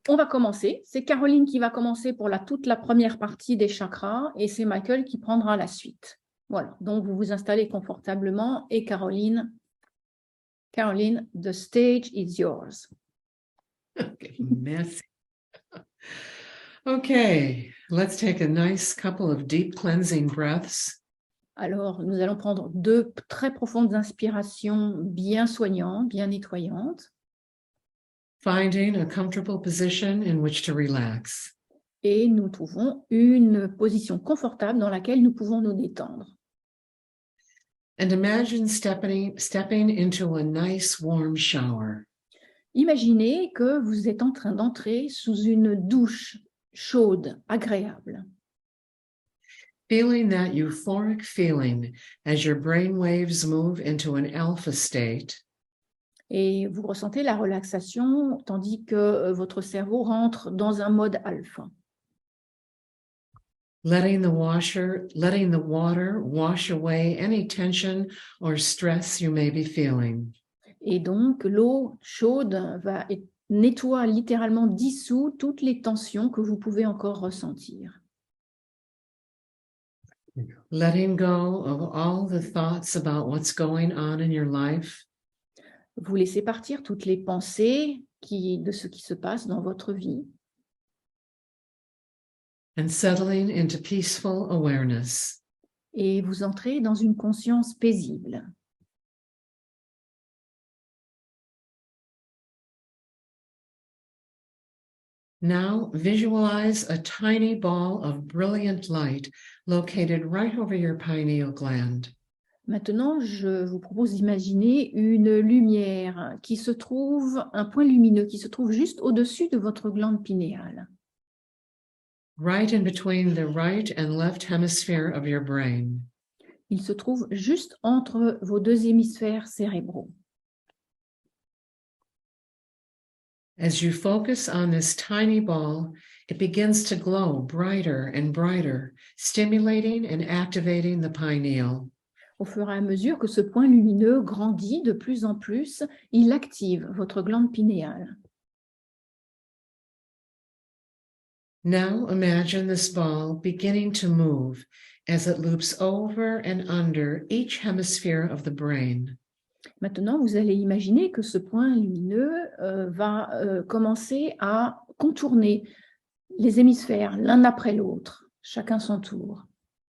on va commencer. C'est Caroline qui va commencer pour toute la première partie des chakras et c'est Michael qui prendra la suite. Voilà, donc vous vous installez confortablement et Caroline, the stage is yours. Okay, merci. Okay, let's take a nice couple of deep cleansing breaths. Alors, nous allons prendre 2 très profondes inspirations bien soignantes, bien nettoyantes. Finding a comfortable position in which to relax. Et nous trouvons une position confortable dans laquelle nous pouvons nous détendre. And imagine stepping into a nice warm shower. Imaginez que vous êtes en train d'entrer sous une douche chaude, agréable. Feeling that euphoric feeling as your brain waves move into an alpha state. Et vous ressentez la relaxation tandis que votre cerveau rentre dans un mode alpha. Letting the water wash away any tension or stress you may be feeling. Et donc, l'eau chaude nettoie littéralement, dissout toutes les tensions que vous pouvez encore ressentir. Letting go of all the thoughts about what's going on in your life. Vous laissez partir toutes les pensées de ce qui se passe dans votre vie. And settling into peaceful awareness. Et vous entrez dans une conscience paisible. Now visualize a tiny ball of brilliant light located right over your pineal gland. Maintenant, je vous propose d'imaginer une lumière un point lumineux qui se trouve juste au-dessus de votre glande pinéale. Right in between the right and left hemisphere of your brain. Il se trouve juste entre vos 2 hémisphères cérébraux. As you focus on this tiny ball, it begins to glow brighter and brighter, stimulating and activating the pineal. Au fur et à mesure que ce point lumineux grandit de plus en plus, il active votre glande pinéale. Now imagine this ball beginning to move as it loops over and under each hemisphere of the brain. Maintenant, vous allez imaginer que ce point lumineux va commencer à contourner les hémisphères l'un après l'autre, chacun son tour,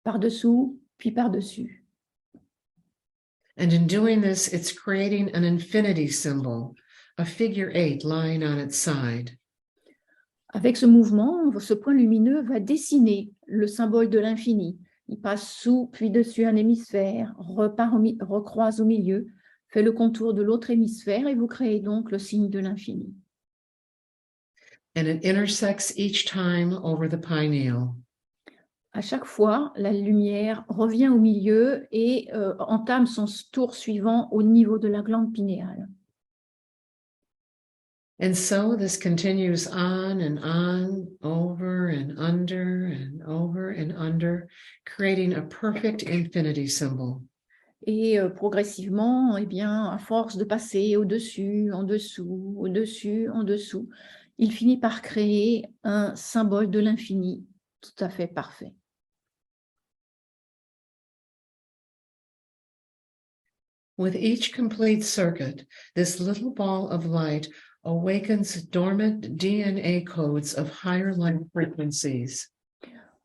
par-dessous, puis par-dessus. And in doing this, it's creating an infinity symbol, a figure 8 lying on its side. Avec ce mouvement, ce point lumineux va dessiner le symbole de l'infini. Il passe sous, puis dessus un hémisphère, recroise au milieu, fait le contour de l'autre hémisphère et vous créez donc le signe de l'infini. And it intersects each time over the pineal. À chaque fois, la lumière revient au milieu et entame son tour suivant au niveau de la glande pinéale. And so this continues on, over and under and over and under, creating a perfect infinity symbol. Et progressivement, eh bien, à force de passer au-dessus, en dessous, au-dessus, en dessous, il finit par créer un symbole de l'infini tout à fait parfait. With each complete circuit, this little ball of light awakens dormant DNA codes of higher light frequencies.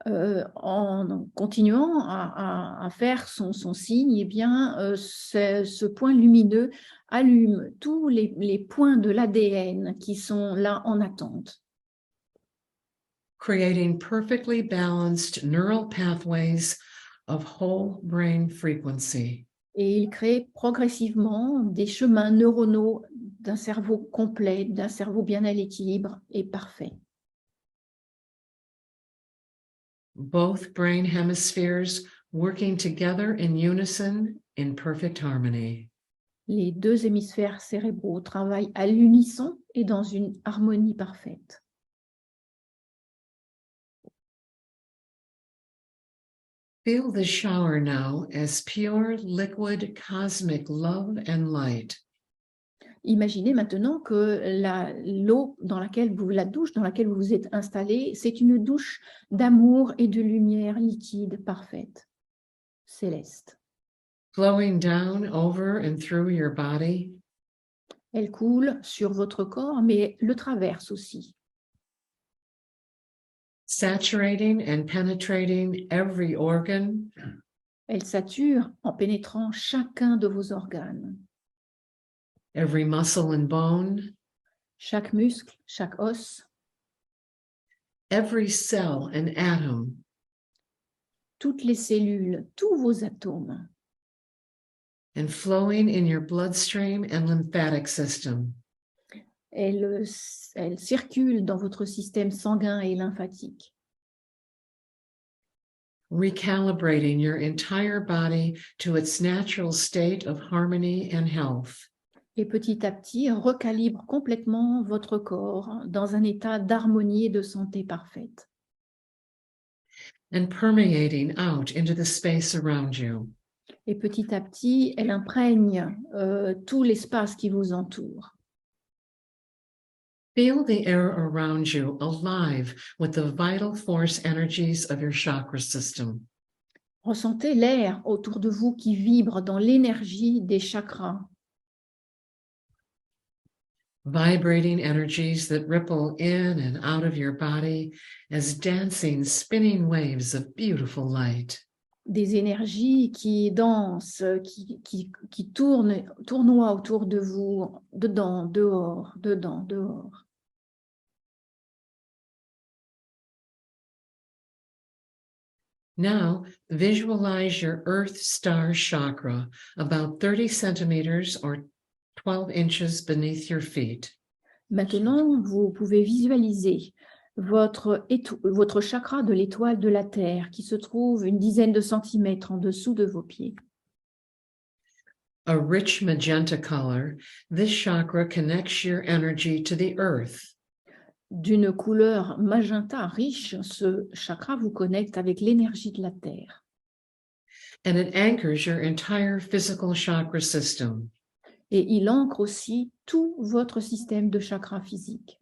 En continuant à faire son signe, eh bien, ce point lumineux allume tous les points de l'ADN qui sont là en attente. Creating perfectly balanced neural pathways of whole brain frequency. Et il crée progressivement des chemins neuronaux d'un cerveau complet, d'un cerveau bien à l'équilibre et parfait. Both brain hemispheres working together in unison in perfect harmony. Les 2 hémisphères cérébraux travaillent à l'unisson et dans une harmonie parfaite. Feel the shower now as pure liquid cosmic love and light. Imaginez maintenant que l'eau dans laquelle la douche dans laquelle vous vous êtes installé, c'est une douche d'amour et de lumière liquide parfaite, céleste. flowing down over and through your body, Elle coule sur votre corps, mais le traverse aussi. saturating and penetrating every organ, Elle sature en pénétrant chacun de vos organes, every muscle and bone, chaque muscle, chaque os, every cell and atom, toutes les cellules, tous vos atomes, and flowing in your bloodstream and lymphatic system. elle circule dans votre système sanguin et lymphatique, recalibrating your entire body to its natural state of harmony and health. et petit à petit recalibre complètement votre corps dans un état d'harmonie et de santé parfaite. And permeating out into the space around you. Et petit à petit, elle imprègne tout l'espace qui vous entoure. Feel the air around you alive with the vital force energies of your chakra system. Ressentez l'air autour de vous qui vibre dans l'énergie des chakras. Vibrating energies that ripple in and out of your body as dancing, spinning waves of beautiful light. Des énergies qui dansent, qui tournoient autour de vous, dedans, dehors, dedans, dehors. Now, visualize your Earth Star chakra about 30 centimeters or 12 inches beneath your feet. Maintenant, vous pouvez visualiser votre chakra de l'étoile de la Terre qui se trouve une dizaine de centimètres en dessous de vos pieds. A rich magenta color, this chakra connects your energy to the earth. D'une couleur magenta riche, ce chakra vous connecte avec l'énergie de la Terre. And it anchors your entire physical chakra system. Et il ancre aussi tout votre système de chakra physique.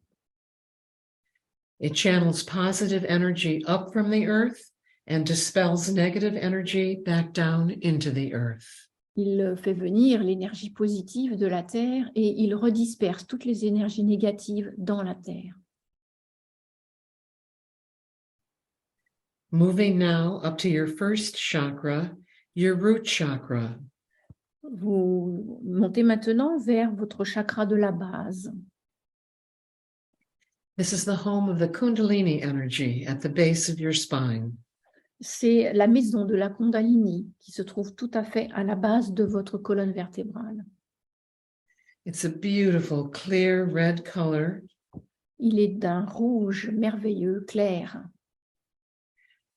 It channels positive energy up from the earth and dispels negative energy back down into the earth. Il fait venir l'énergie positive de la Terre et il redisperse toutes les énergies négatives dans la Terre. Moving now up to your first chakra, your root chakra. Vous montez maintenant vers votre chakra de la base. This is the home of the Kundalini energy at the base of your spine. C'est la maison de la Kundalini qui se trouve tout à fait à la base de votre colonne vertébrale. It's a beautiful, clear red color. Il est d'un rouge merveilleux, clair.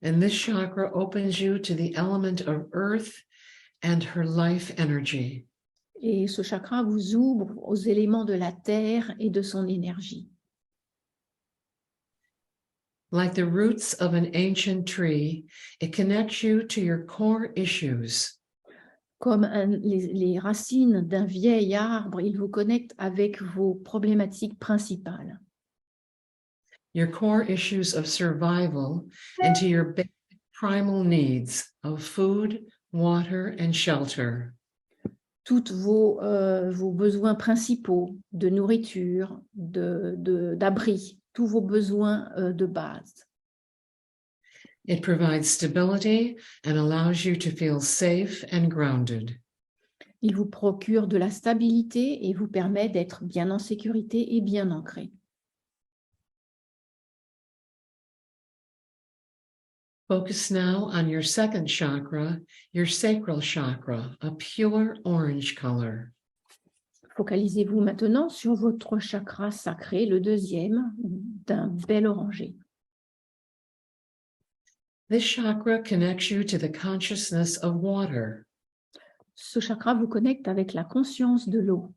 And this chakra opens you to the element of earth and her life energy. Et ce chakra vous ouvre aux éléments de la terre et de son énergie. Like the roots of an ancient tree, it connects you to your core issues. Comme les racines d'un vieil arbre, il vous connecte avec vos problématiques principales. Your core issues of survival and to your basic primal needs of food, water, and shelter. Tous vos besoins principaux de nourriture, d'abri, tous vos besoins de base. It provides stability and allows you to feel safe and grounded. Il vous procure de la stabilité et vous permet d'être bien en sécurité et bien ancré. Focus now on your second chakra, your sacral chakra, a pure orange color. Focalisez-vous maintenant sur votre chakra sacré, le deuxième, d'un bel orangé. This chakra connects you to the consciousness of water. Ce chakra vous connecte avec la conscience de l'eau.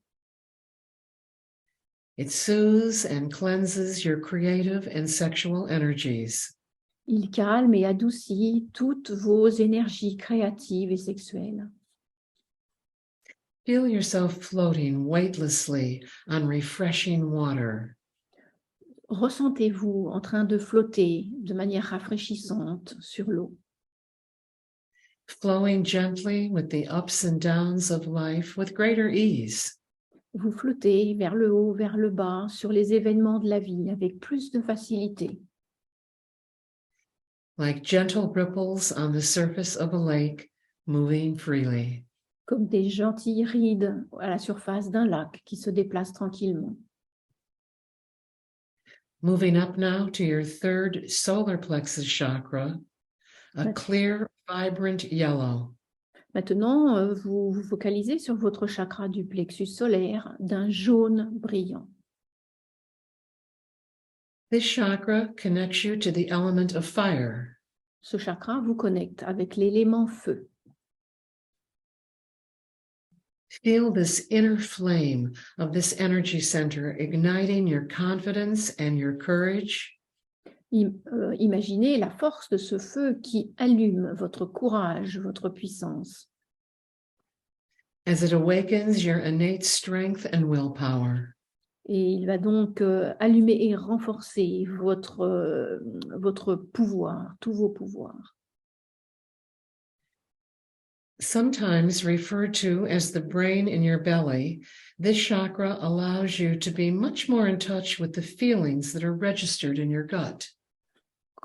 It soothes and cleanses your creative and sexual energies. Il calme et adoucit toutes vos énergies créatives et sexuelles. Feel yourself floating weightlessly on refreshing water. Ressentez-vous en train de flotter de manière rafraîchissante sur l'eau, Flowing gently with the ups and downs of life with greater ease. vous flottez vers le haut, vers le bas, sur les événements de la vie avec plus de facilité, Like gentle ripples on the surface of a lake, moving freely. comme des gentilles rides à la surface d'un lac qui se déplacent tranquillement. Moving up now to your third solar plexus chakra, a clear, vibrant yellow. Maintenant, vous vous focalisez sur votre chakra du plexus solaire d'un jaune brillant. This chakra connects you to the element of fire. Ce chakra vous connecte avec l'élément feu. Feel this inner flame of this energy center igniting your confidence and your courage. Imaginez la force de ce feu qui allume votre courage, votre puissance. As it awakens your innate strength and willpower. Et il va donc allumer et renforcer votre pouvoir, tous vos pouvoirs. Sometimes referred to as the brain in your belly, this chakra allows you to be much more in touch with the feelings that are registered in your gut.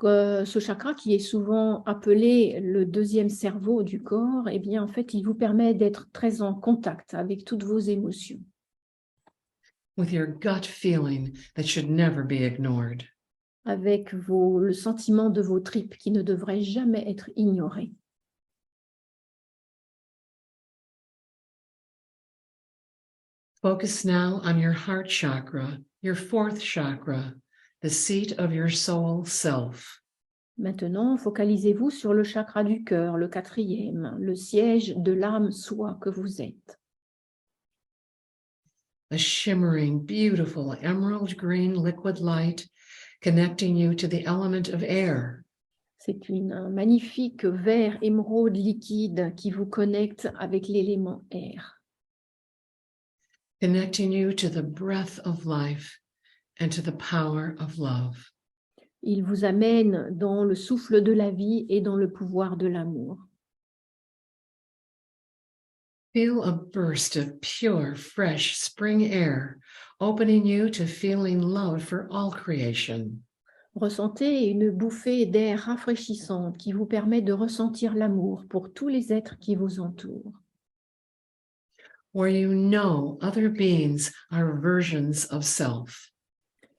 Ce chakra qui est souvent appelé le deuxième cerveau du corps, eh bien en fait, il vous permet d'être très en contact avec toutes vos émotions. With your gut feeling that should never be ignored. Avec le sentiment de vos tripes qui ne devrait jamais être ignoré. Focus now on your heart chakra, your fourth chakra, the seat of your soul self. Maintenant, focalisez-vous sur le chakra du cœur, le quatrième, le siège de l'âme soi que vous êtes. A shimmering, beautiful emerald green liquid light connecting you to the element of air. C'est un magnifique vert émeraude liquide qui vous connecte avec l'élément air. Connecting you to the breath of life and to the power of love. Il vous amène dans le souffle de la vie et dans le pouvoir de l'amour. Feel a burst of pure, fresh spring air, opening you to feeling love for all creation. Ressentez une bouffée d'air rafraîchissante qui vous permet de ressentir l'amour pour tous les êtres qui vous entourent. Where you know other beings are versions of self.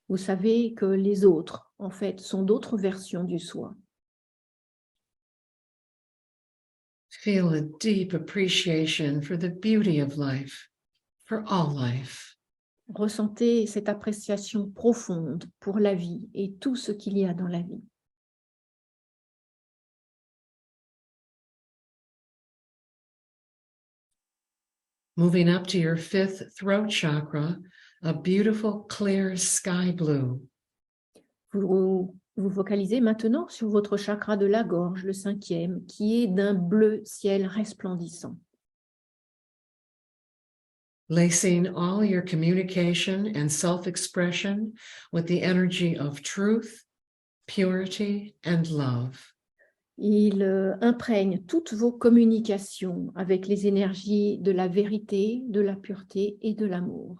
Vous savez que les autres, en fait, sont d'autres versions du soi. Feel a deep appreciation for the beauty of life, for all life. Ressentez cette appréciation profonde pour la vie et tout ce qu'il y a dans la vie. Moving up to your fifth throat chakra, a beautiful clear sky blue. Vous focalisez maintenant sur votre chakra de la gorge, le cinquième, qui est d'un bleu ciel resplendissant. Lacing all your communication and self-expression with the energy of truth, purity, and love. Il imprègne toutes vos communications avec les énergies de la vérité, de la pureté et de l'amour.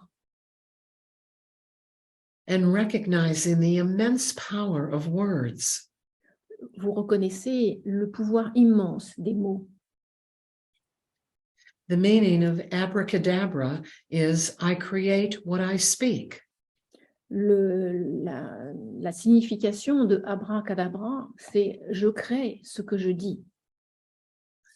And recognizing the immense power of words. Vous reconnaissez le pouvoir immense des mots. The meaning of abracadabra is I create what I speak. La signification de abracadabra, c'est je crée ce que je dis.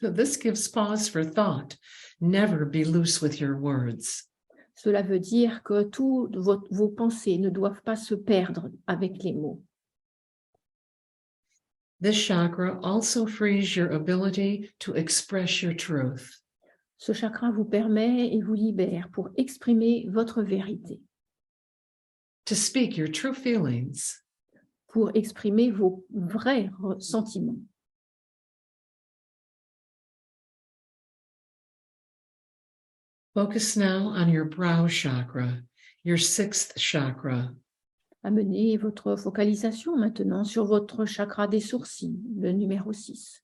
So this gives pause for thought. Never be loose with your words. Cela veut dire que toutes vos pensées ne doivent pas se perdre avec les mots. This chakra also frees your ability to express your truth. Ce chakra vous permet et vous libère pour exprimer votre vérité. To speak your true feelings. Pour exprimer vos vrais sentiments. Focus now on your brow chakra, your sixth chakra. Amenez votre focalisation maintenant sur votre chakra des sourcils, le numéro 6.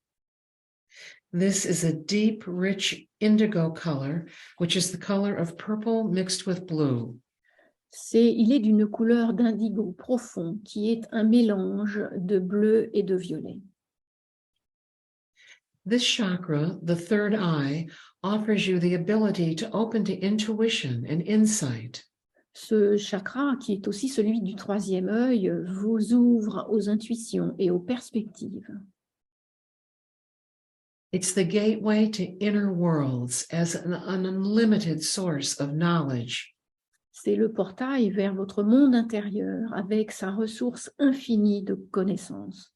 This is a deep, rich indigo color, which is the color of purple mixed with blue. Il est d'une couleur d'indigo profond qui est un mélange de bleu et de violet. This chakra, the third eye, offers you the ability to open to intuition and insight. Ce chakra, qui est aussi celui du troisième œil, vous ouvre aux intuitions et aux perspectives. It's the gateway to inner worlds as an unlimited source of knowledge. C'est le portail vers votre monde intérieur avec sa ressource infinie de connaissances.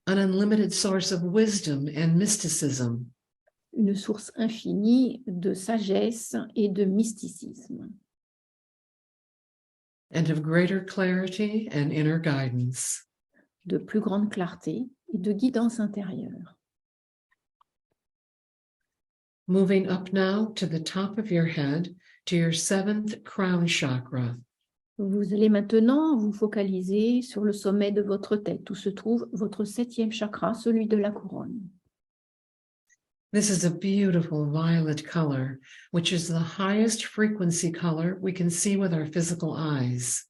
An unlimited source of wisdom and mysticism. Une source infinie de sagesse et de mysticisme. And of greater clarity and inner guidance. De plus grande clarté et de guidance intérieure. Moving up now to the top of your head, to your seventh crown chakra. Vous allez maintenant vous focaliser sur le sommet de votre tête, où se trouve votre septième chakra, celui de la couronne. This is a beautiful violet color, which is the highest frequency color we can see with our physical eyes.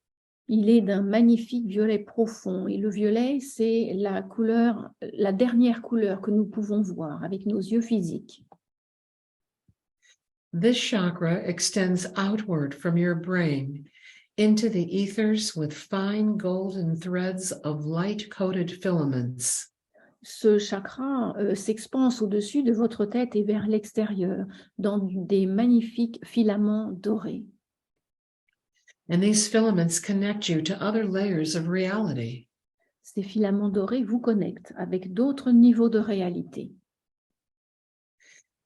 Il est d'un magnifique violet profond, et le violet, c'est la dernière couleur que nous pouvons voir avec nos yeux physiques. This chakra extends outward from your brain into the ethers with fine golden threads of light-coated filaments. Ce chakra s'expanse au-dessus de votre tête et vers l'extérieur dans des magnifiques filaments dorés. And these filaments connect you to other layers of reality. Ces filaments dorés vous connectent avec d'autres niveaux de réalité.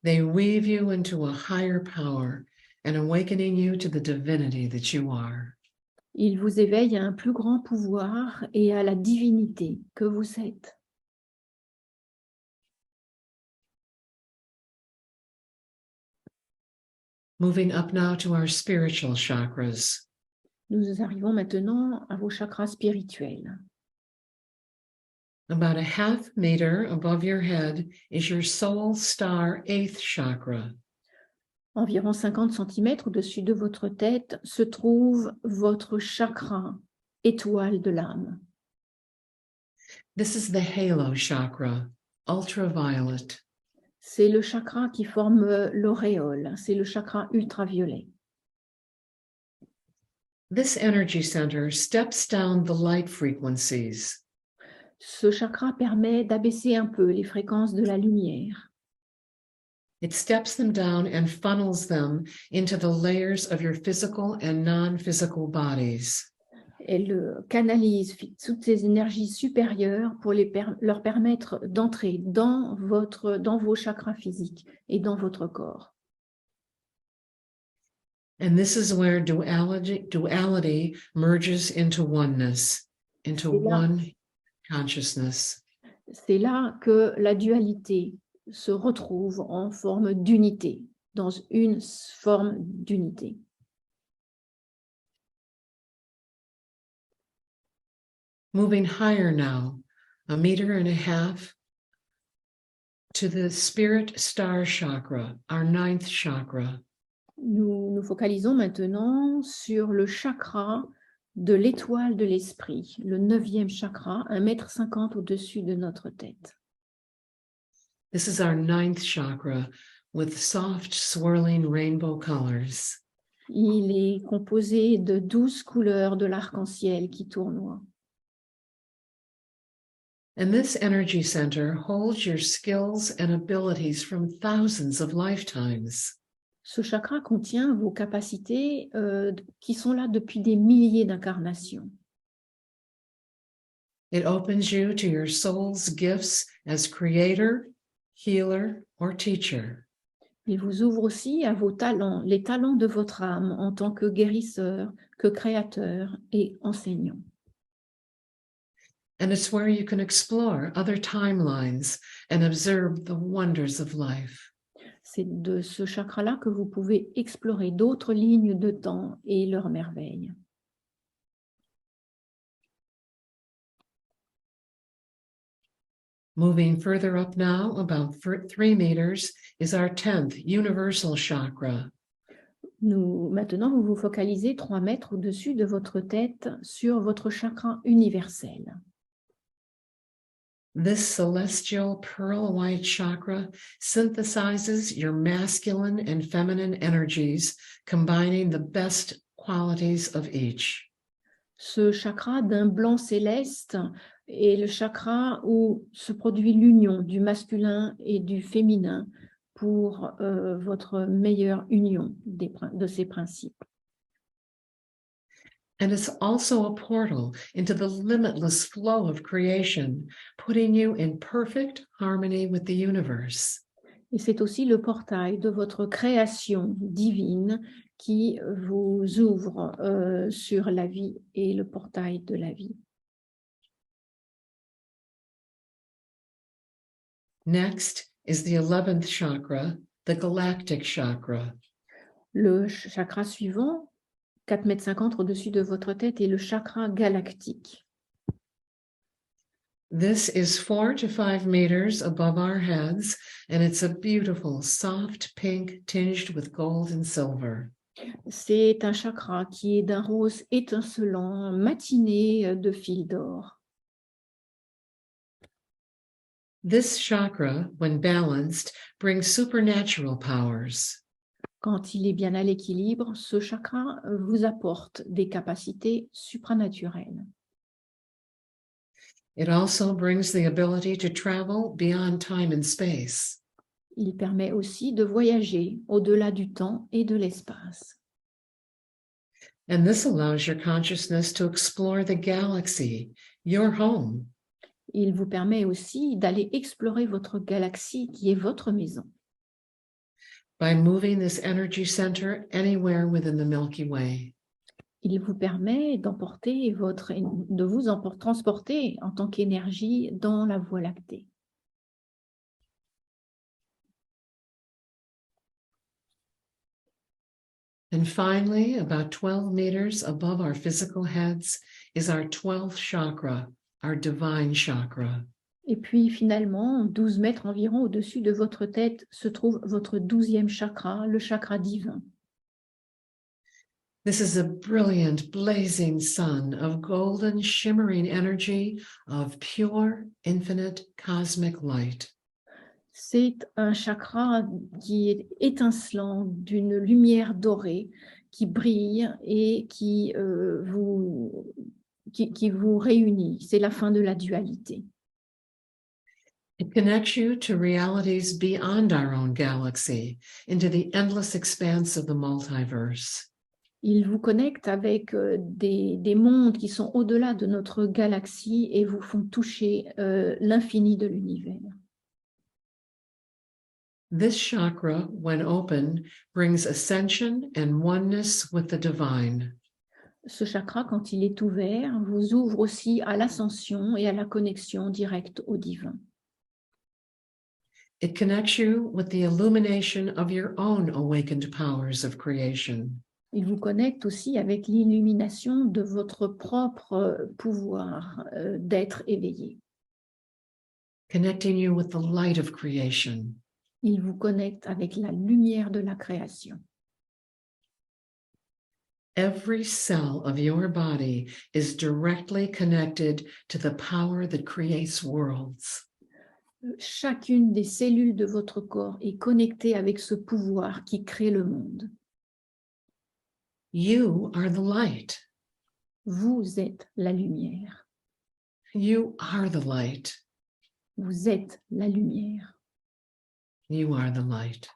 They weave you into a higher power and awakening you to the divinity that you are. Ils vous éveillent à un plus grand pouvoir et à la divinité que vous êtes. Moving up now to our spiritual chakras. Nous arrivons maintenant à vos chakras spirituels. About a half meter above your head is your soul star eighth chakra. Environ 50 cm au-dessus de votre tête se trouve votre chakra, étoile de l'âme. This is the halo chakra, ultraviolet. C'est le chakra qui forme l'auréole, c'est le chakra ultraviolet. This energy center steps down the light frequencies. Ce chakra permet d'abaisser un peu les fréquences de la lumière. It steps them down and funnels them into the layers of your physical and non-physical bodies. Elle canalise toutes ces énergies supérieures pour leur permettre d'entrer dans vos chakras physiques et dans votre corps. And this is where duality merges into oneness, into one consciousness. C'est là que la dualité se retrouve en forme d'unité, dans une forme d'unité. Moving higher now, 1.5 meters to the spirit star chakra, our ninth chakra. Nous nous focalisons maintenant sur le chakra de l'étoile de l'esprit, le 9e chakra, 1,50 m au-dessus de notre tête. This is our ninth chakra with soft swirling rainbow colors. Il est composé de 12 couleurs de l'arc-en-ciel qui tournoient. And this energy center holds your skills and abilities from thousands of lifetimes. Ce chakra contient vos capacités qui sont là depuis des milliers d'incarnations. It opens you to your soul's gifts as creator, healer, or teacher. Il vous ouvre aussi à vos talents, les talents de votre âme en tant que guérisseur, que créateur et enseignant. And it's where you can explore other timelines and observe the wonders of life. C'est de ce chakra-là que vous pouvez explorer d'autres lignes de temps et leurs merveilles. Moving further up now, about 3 meters, is our 10th universal chakra. Maintenant, vous vous focalisez 3 mètres au-dessus de votre tête sur votre chakra universel. This celestial pearl white chakra synthesizes your masculine and feminine energies, combining the best qualities of each. Ce chakra d'un blanc céleste est le chakra où se produit l'union du masculin et du féminin pour votre meilleure union de ces principes. And it's also a portal into the limitless flow of creation, putting you in perfect harmony with the universe. Et c'est aussi le portail de votre création divine qui vous ouvre sur la vie et le portail de la vie. Next is the 11th chakra, the galactic chakra. Le chakra suivant, 4,50 m au-dessus de votre tête, est le chakra galactique. This is 4 to 5 meters above our heads, and it's a beautiful, soft pink tinged with gold and silver. C'est un chakra qui est d'un rose étincelant, matiné de fils d'or. This chakra, when balanced, brings supernatural powers. Quand il est bien à l'équilibre, ce chakra vous apporte des capacités supranaturelles. It also brings the ability to travel beyond time and space. Il permet aussi de voyager au-delà du temps et de l'espace. And this allows your consciousness to explore the galaxy, your home. Il vous permet aussi d'aller explorer votre galaxie qui est votre maison. By moving this energy center anywhere within the Milky Way. Il vous permet de vous transporter en tant qu'énergie dans la Voie lactée. And finally, about 12 meters above our physical heads is our 12th chakra, our divine chakra. Et puis finalement, 12 mètres environ au-dessus de votre tête se trouve votre 12e chakra, le chakra divin. This is a brilliant, blazing sun of golden, shimmering energy of pure, infinite, cosmic light. C'est un chakra qui est étincelant d'une lumière dorée qui brille et qui vous réunit. C'est la fin de la dualité. It connects you to realities beyond our own galaxy, into the endless expanse of the multiverse. Il vous connecte avec des mondes qui sont au-delà de notre galaxie et vous font toucher l'infini de l'univers. This chakra, when open, brings ascension and oneness with the divine. Ce chakra, quand il est ouvert, vous ouvre aussi à l'ascension et à la connexion directe au divin. It connects you with the illumination of your own awakened powers of creation. Il vous connecte aussi avec l'illumination de votre propre pouvoir d'être éveillé. Connecting you with the light of creation. Il vous connecte avec la lumière de la création. Every cell of your body is directly connected to the power that creates worlds. Chacune des cellules de votre corps est connectée avec ce pouvoir qui crée le monde. You are the light. Vous êtes la lumière. You are the light. Vous êtes la lumière. You are the light.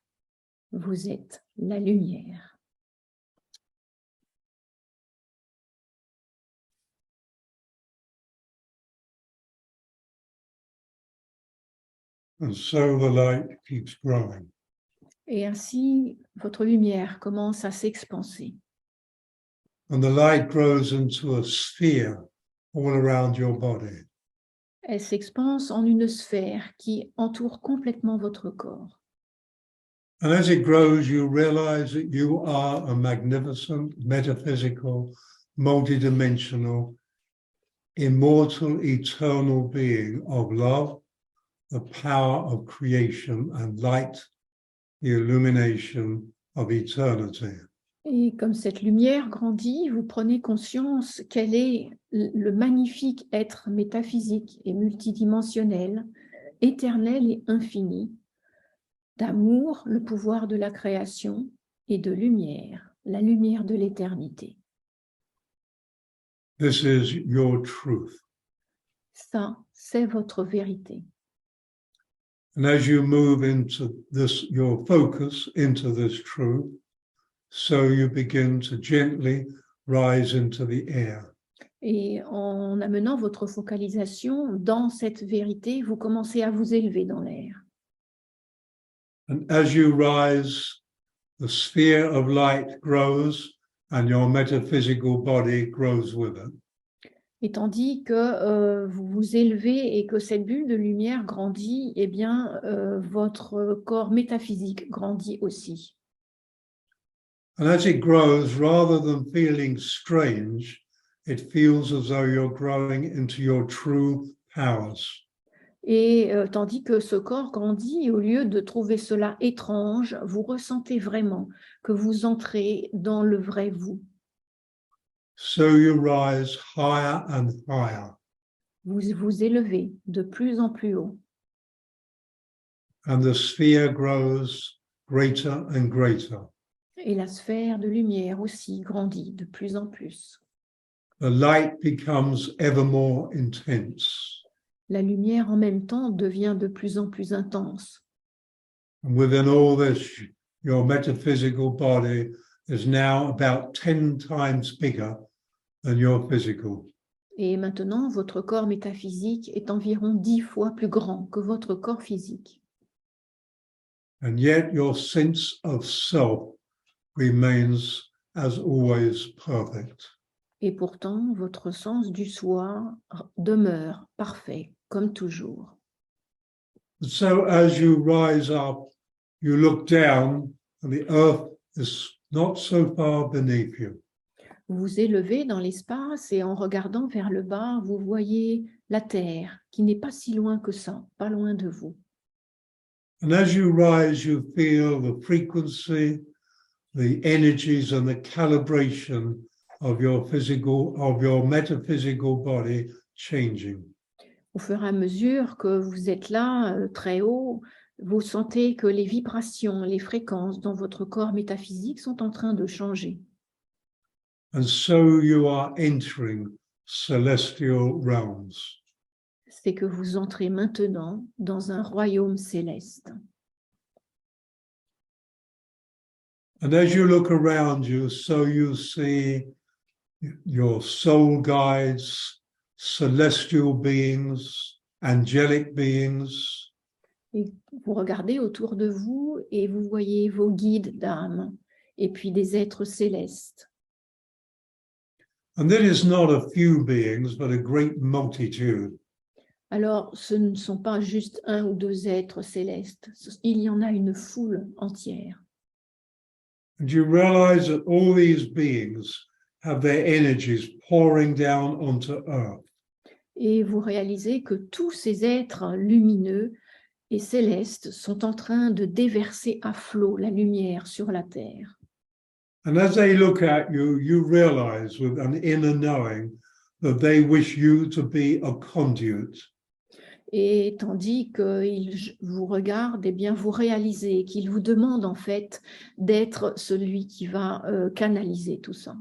Vous êtes la lumière. And so the light keeps growing. Et ainsi, votre lumière commence à s'expanser. And the light grows into a sphere all around your body. Elle s'expanse en une sphère qui entoure complètement votre corps. And as it grows, you realize that you are a magnificent, metaphysical, multidimensional, immortal, eternal being of love, the power of creation and light, the illumination of eternity. Et comme cette lumière grandit, vous prenez conscience quel est le magnifique être métaphysique et multidimensionnel, éternel et infini, d'amour, le pouvoir de la création, et de lumière, la lumière de l'éternité. This is your truth. Ça, c'est votre vérité. And as you move into this, your focus into this truth, so you begin to gently rise into the air. Et en amenant votre focalisation dans cette vérité, vous commencez à vous élever dans l'air. And as you rise, the sphere of light grows and your metaphysical body grows with it. Et tandis que vous vous élevez et que cette bulle de lumière grandit, eh bien, votre corps métaphysique grandit aussi. And as it grows, rather than feeling strange, it feels as though you're growing into your true powers. Et tandis que ce corps grandit, au lieu de trouver cela étrange, vous ressentez vraiment que vous entrez dans le vrai vous. So you rise higher and higher. Vous vous élevez de plus en plus haut. And the sphere grows greater and greater. Et la sphère de lumière aussi grandit de plus en plus. The light becomes ever more intense. La lumière en même temps devient de plus en plus intense. And within all this, your metaphysical body is now about 10 times bigger than your physical. Et maintenant, votre corps métaphysique est environ 10 fois plus grand que votre corps physique. And yet your sense of self remains as always perfect. Et pourtant, votre sens du soi demeure parfait, comme toujours. So as you rise up, you look down and the earth is not so far beneath you. Vous vous élevez dans l'espace et en regardant vers le bas, vous voyez la Terre qui n'est pas si loin que ça, pas loin de vous. And as you rise, you feel the frequency, the energies and the calibration of your metaphysical body changing. Au fur et à mesure que vous êtes là, très haut, vous sentez que les vibrations, les fréquences dans votre corps métaphysique sont en train de changer. And so you are entering celestial realms. C'est que vous entrez maintenant dans un royaume céleste. And as you look around you, so you see your soul guides, celestial beings, angelic beings. Et vous regardez autour de vous et vous voyez vos guides d'âme et puis des êtres célestes. And that is not a few beings, but a great multitude. Alors, ce ne sont pas juste un ou deux êtres célestes, il y en a une foule entière. And you realize that all these beings have their energies pouring down onto earth. Et vous réalisez que tous ces êtres lumineux et célestes sont en train de déverser à flot la lumière sur la terre. And as they look at you, you realize with an inner knowing that they wish you to be a conduit. Et tandis qu'ils vous regardent, eh bien, vous réalisez qu'ils vous demandent en fait d'être celui qui va canaliser tout ça.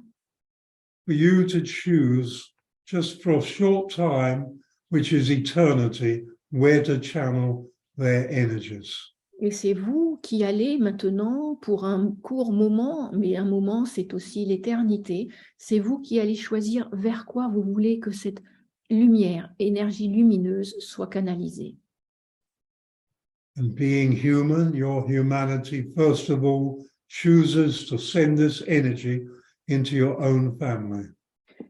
For you to choose, just for a short time, which is eternity, where to channel their energies. Et c'est vous qui allez maintenant, pour un court moment, mais un moment c'est aussi l'éternité, c'est vous qui allez choisir vers quoi vous voulez que cette lumière, énergie lumineuse soit canalisée. And being human, your humanity, first of all, chooses to send this energy into your own family.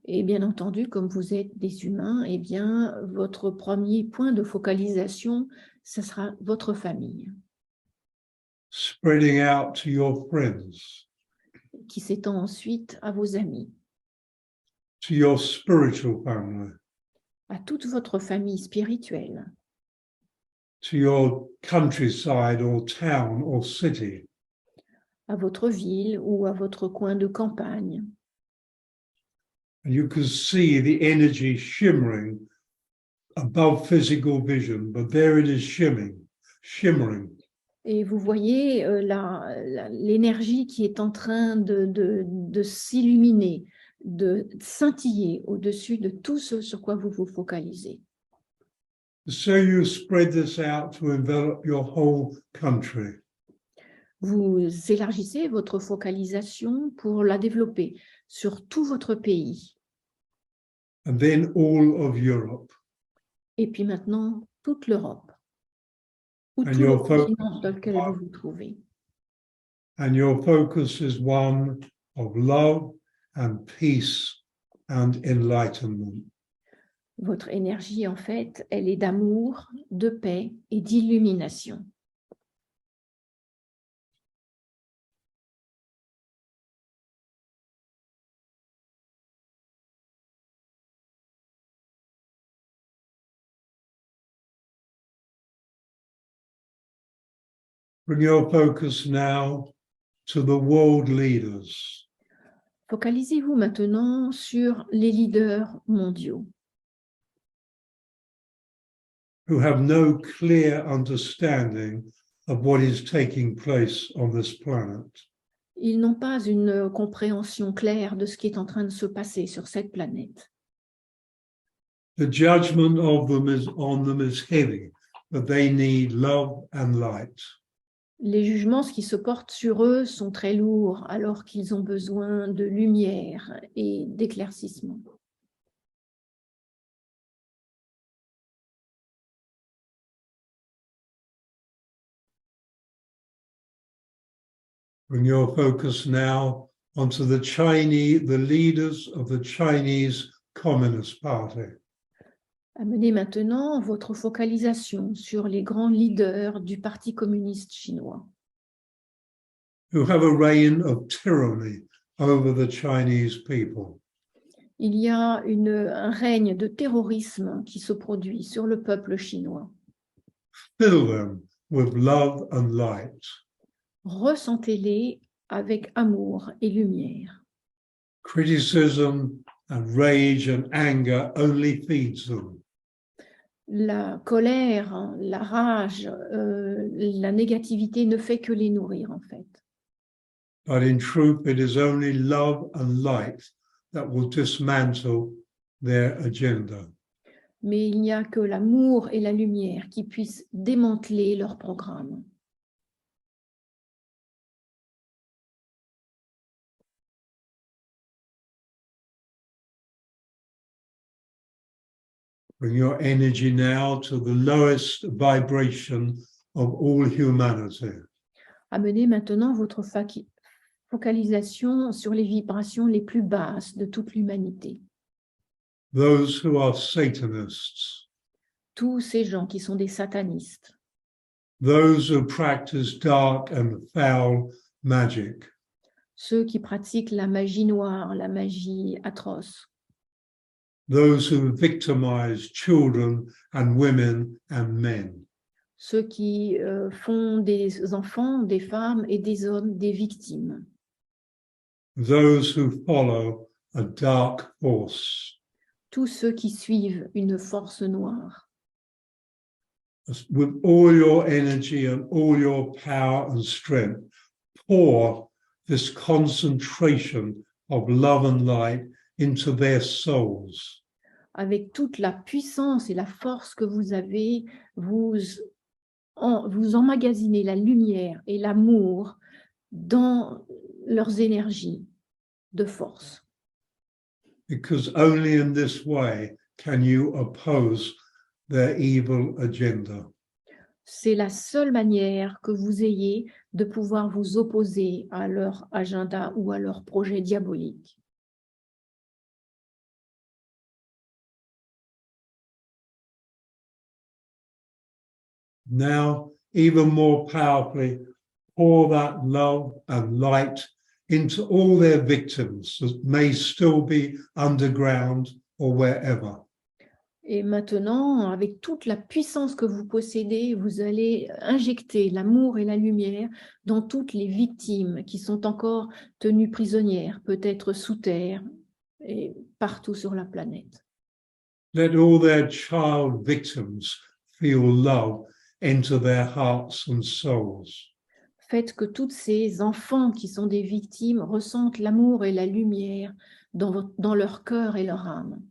Et bien entendu, comme vous êtes des humains, eh bien, votre premier point de focalisation, ce sera votre famille. spreading out to your friends, qui s'étend ensuite à vos amis, to your spiritual family, à toute votre famille spirituelle, to your countryside or town or city. à votre ville ou à votre coin de campagne. And you can see the energy shimmering above physical vision, but there it is shimmering. Et vous voyez l'énergie qui est en train de s'illuminer, de scintiller au-dessus de tout ce sur quoi vous vous focalisez. So you spread this out to envelop your whole country. Vous élargissez votre focalisation pour la développer sur tout votre pays. And then all of Europe. Et puis maintenant, toute l'Europe. Ou And tout le your continent dans lequel vous vous trouvez. And your focus is one of love and peace and enlightenment. Votre énergie, en fait, elle est d'amour, de paix et d'illumination. Bring your focus now to the world leaders. Focalisez-vous maintenant sur les leaders mondiaux Who have no clear understanding of what is taking place on this planet. Ils n'ont pas une compréhension claire de ce qui est en train de se passer sur cette planète. The judgment of them on them is heavy, but they need love and light. Les jugements qui se portent sur eux sont très lourds alors qu'ils ont besoin de lumière et d'éclaircissement. Bring your focus now onto the leaders of the Chinese Communist Party. Amenez maintenant votre focalisation sur les grands leaders du Parti communiste chinois, Who have a reign of tyranny over the Chinese people. Il y a un règne de terrorisme qui se produit sur le peuple chinois. Fill them with love and light. Ressentez-les avec amour et lumière. Criticism and rage and anger only feeds them. La colère, la rage, la négativité ne fait que les nourrir en fait. But in truth, it is only love and light that will dismantle their agenda. Mais il n'y a que l'amour et la lumière qui puissent démanteler leur programme. Bring your energy now to the lowest vibration of all humanity. Amenez maintenant votre focalisation sur les vibrations les plus basses de toute l'humanité. Those who are Satanists, Tous ces gens qui sont des satanistes, those who practice dark and foul magic, ceux qui pratiquent la magie noire, la magie atroce, those who victimize children and women and men, ceux qui font des enfants, des femmes et des hommes des victimes, those who follow a dark force. tous ceux qui suivent une force noire. With all your energy and all your power and strength, pour this concentration of love and light into their souls. Avec toute la puissance et la force que vous avez, vous emmagasinez la lumière et l'amour dans leurs énergies de force. Because only in this way can you oppose their evil agenda. C'est la seule manière que vous ayez de pouvoir vous opposer à leur agenda ou à leur projet diabolique. Now, even more powerfully, pour that love and light into all their victims that may still be underground or wherever. Et maintenant, avec toute la puissance que vous possédez, vous allez injecter l'amour et la lumière dans toutes les victimes qui sont encore tenues prisonnières, peut-être sous terre et partout sur la planète. Let all their child victims feel love enter their hearts and souls. Faites que tous ces enfants qui sont des victimes ressentent l'amour et la lumière dans leur cœur et leur âme.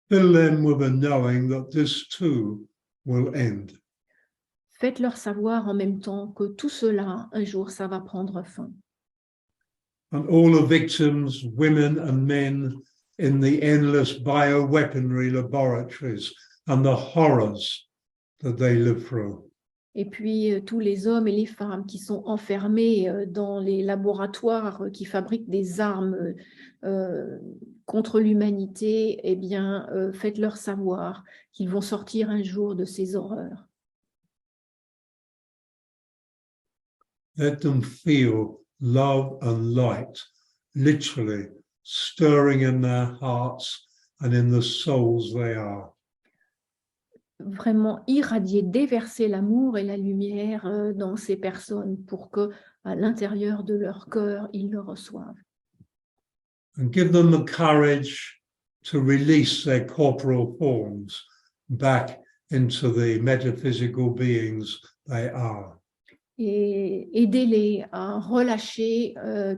Fill them with a knowing that this too will end. Faites-leur savoir en même temps que tout cela, un jour, ça va prendre fin. And all the victims, women and men in the endless bioweaponry laboratories and the horrors that they live through. Et puis, tous les hommes et les femmes qui sont enfermés dans les laboratoires qui fabriquent des armes contre l'humanité, eh bien, faites-leur savoir qu'ils vont sortir un jour de ces horreurs. Let them feel love and light, literally stirring in their hearts and in the souls they are. Vraiment irradier, déverser l'amour et la lumière dans ces personnes pour que, à l'intérieur de leur cœur, ils le reçoivent. And give them the courage to release their corporal forms back into the metaphysical beings they are. Et aidez-les à relâcher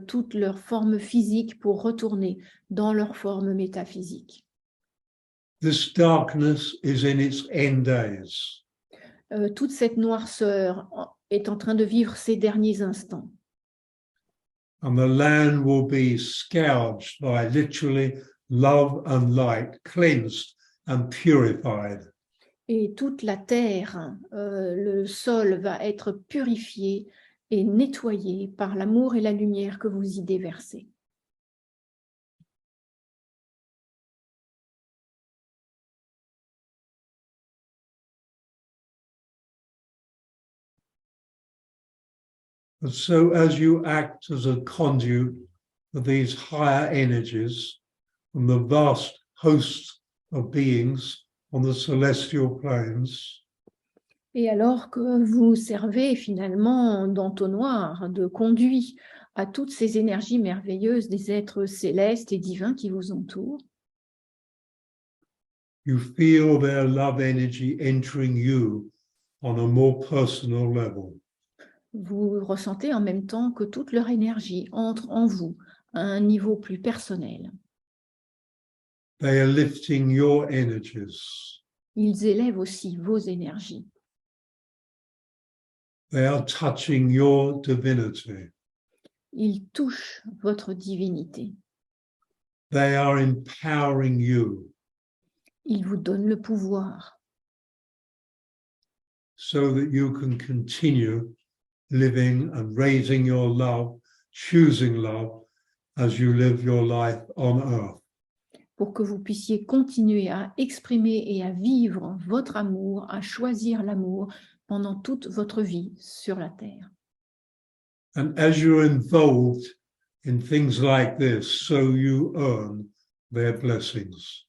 toute leur forme physique pour retourner dans leur forme métaphysique. This darkness is in its end days. Toute cette noirceur est en train de vivre ses derniers instants. And the land will be scourged by literally love and light, cleansed and purified. Et toute la terre, le sol va être purifié et nettoyé par l'amour et la lumière que vous y déversez. And so as you act as a conduit for these higher energies from the vast host of beings on the celestial planes, Et alors que vous servez finalement d'entonnoir, de conduit à toutes ces énergies merveilleuses des êtres célestes et divins qui vous entourent, you feel their love energy entering you on a more personal level. vous ressentez en même temps que toute leur énergie entre en vous à un niveau plus personnel. They are lifting your energies. Ils élèvent aussi vos énergies. They are touching your divinity. Ils touchent votre divinité. They are empowering you Ils vous donnent le pouvoir so that you can continue living and raising your love, choosing love as you live your life on earth. pour que vous puissiez continuer à exprimer et à vivre votre amour, à choisir l'amour pendant toute votre vie sur la terre. And as you're involved in things like this, so you earn their blessings.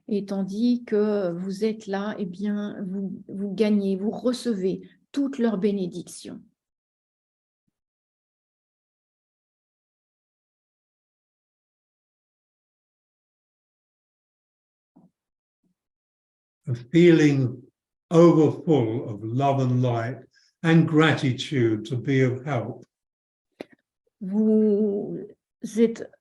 Et tandis que vous êtes là, eh bien, vous gagnez, vous recevez toutes leurs bénédictions. A feeling overfull of love and light and gratitude to be of help. Vous êtes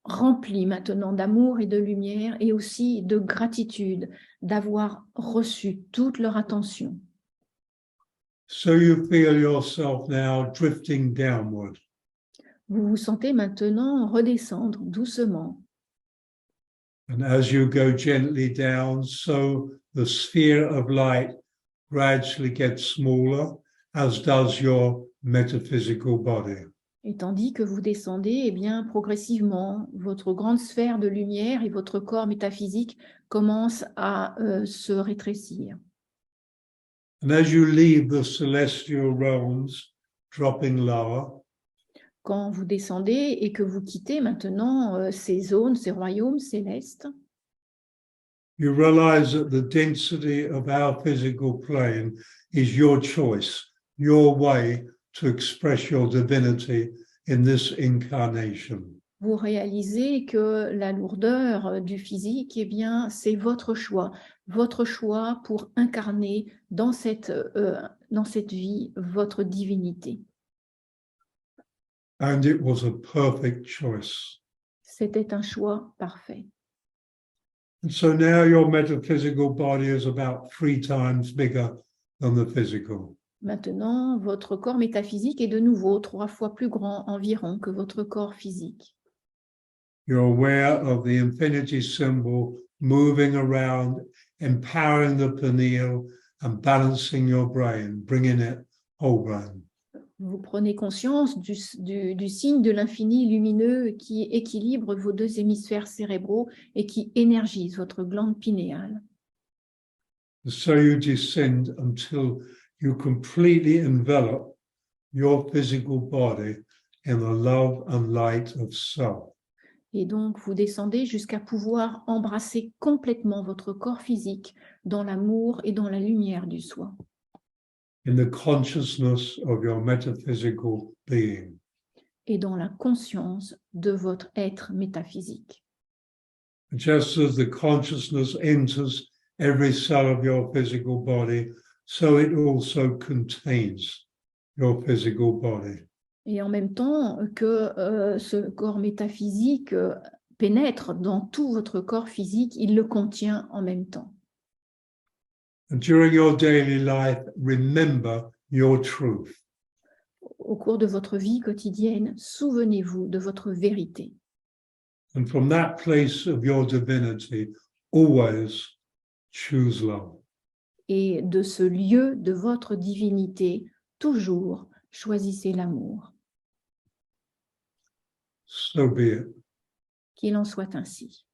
remplis maintenant d'amour et de lumière et aussi de gratitude d'avoir reçu toute leur attention. So you feel yourself now drifting downward. Vous vous sentez maintenant redescendre doucement. And as you go gently down, so the sphere of light gradually gets smaller, as does your metaphysical body. Et tandis que vous descendez, eh bien, progressivement, votre grande sphère de lumière et votre corps métaphysique commencent à se rétrécir. And as you leave the celestial realms dropping lower, Quand vous descendez et que vous quittez maintenant ces zones, ces royaumes célestes, you realize that the density of our physical plane is your choice, your way to express your divinity in this incarnation. vous réalisez que la lourdeur du physique, eh bien, c'est votre choix pour incarner dans cette vie votre divinité. And it was a perfect choice. C'était un choix parfait. And so now your metaphysical body is about 3 times bigger than the physical. Maintenant, votre corps métaphysique est de nouveau 3 fois plus grand environ que votre corps physique. You're aware of the infinity symbol moving around, empowering the pineal and balancing your brain, bringing it whole brain. Vous prenez conscience du signe de l'infini lumineux qui équilibre vos 2 hémisphères cérébraux et qui énergise votre glande pinéale. So you descend until you completely envelop your physical body in the love and light of self. Et donc, vous descendez jusqu'à pouvoir embrasser complètement votre corps physique dans l'amour et dans la lumière du soi. In the consciousness of your metaphysical being. Et dans la conscience de votre être métaphysique. Just as the consciousness enters every cell of your physical body, so it also contains your physical body. Et en même temps que ce corps métaphysique pénètre dans tout votre corps physique, il le contient en même temps. And during your daily life, remember your truth. Au cours de votre vie quotidienne, souvenez-vous de votre vérité. And from that place of your divinity, always choose love. Et de ce lieu de votre divinité, toujours choisissez l'amour. So be it. Qu'il en soit ainsi.